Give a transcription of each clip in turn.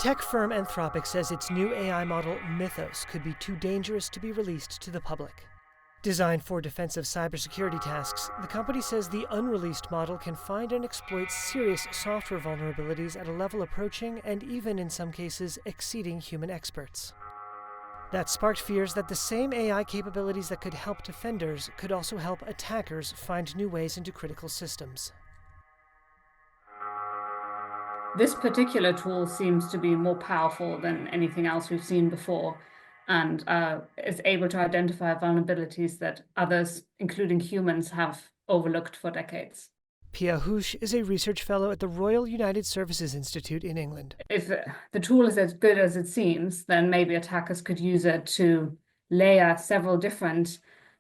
Tech firm Anthropic says its new AI model, Mythos, could be too dangerous to be released to the public. Designed for defensive cybersecurity tasks, the company says the unreleased model can find and exploit serious software vulnerabilities at a level approaching and even in some cases exceeding human experts. That sparked fears that the same AI capabilities that could help defenders could also help attackers find new ways into critical systems. This particular tool seems to be more powerful than anything else we've seen before, and is able to identify vulnerabilities that others, including humans, have overlooked for decades. Pia Husch is a research fellow at the Royal United Services Institute in England. If the tool is as good as it seems, then maybe attackers could use it to layer several different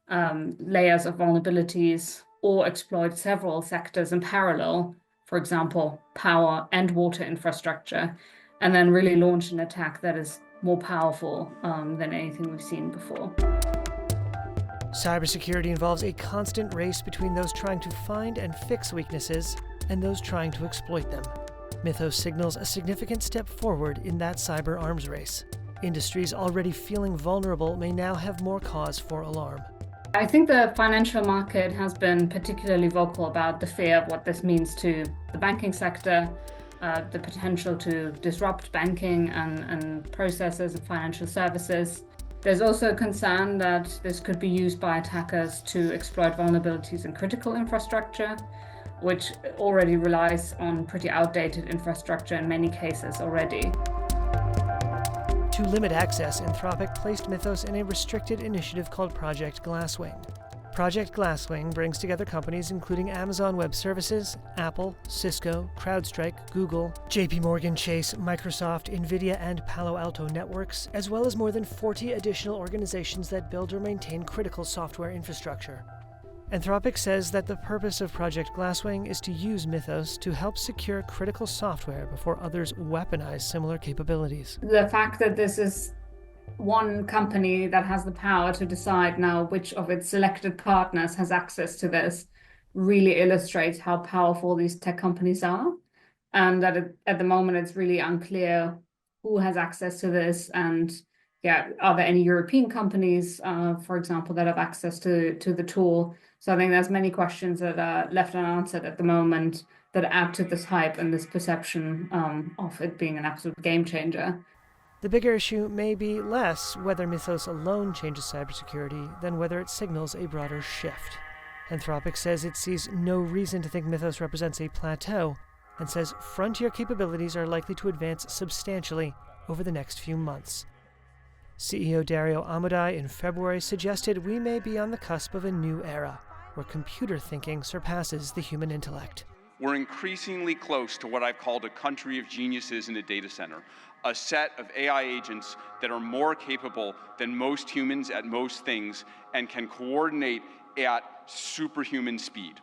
layers of vulnerabilities or exploit several sectors in parallel, for example, power and water infrastructure, and then really launch an attack that is more powerful than anything we've seen before. Cybersecurity involves a constant race between those trying to find and fix weaknesses and those trying to exploit them. Mythos signals a significant step forward in that cyber arms race. Industries already feeling vulnerable may now have more cause for alarm. I think the financial market has been particularly vocal about the fear of what this means to the banking sector, the potential to disrupt banking and processes of financial services. There's also concern that this could be used by attackers to exploit vulnerabilities in critical infrastructure, which already relies on pretty outdated infrastructure in many cases already. To limit access, Anthropic placed Mythos in a restricted initiative called Project Glasswing. Project Glasswing brings together companies including Amazon Web Services, Apple, Cisco, CrowdStrike, Google, JP Morgan Chase, Microsoft, NVIDIA, and Palo Alto Networks, as well as more than 40 additional organizations that build or maintain critical software infrastructure. Anthropic says that the purpose of Project Glasswing is to use Mythos to help secure critical software before others weaponize similar capabilities. The fact that this is one company that has the power to decide now which of its selected partners has access to this really illustrates how powerful these tech companies are, and that at the moment it's really unclear who has access to this, and are there any European companies, for example, that have access to the tool? So I think there's many questions that are left unanswered at the moment that add to this hype and this perception of it being an absolute game changer. The bigger issue may be less whether Mythos alone changes cybersecurity than whether it signals a broader shift. Anthropic says it sees no reason to think Mythos represents a plateau and says frontier capabilities are likely to advance substantially over the next few months. CEO Dario Amodei in February suggested we may be on the cusp of a new era, where computer thinking surpasses the human intellect. We're increasingly close to what I've called a country of geniuses in a data center, a set of AI agents that are more capable than most humans at most things and can coordinate at superhuman speed.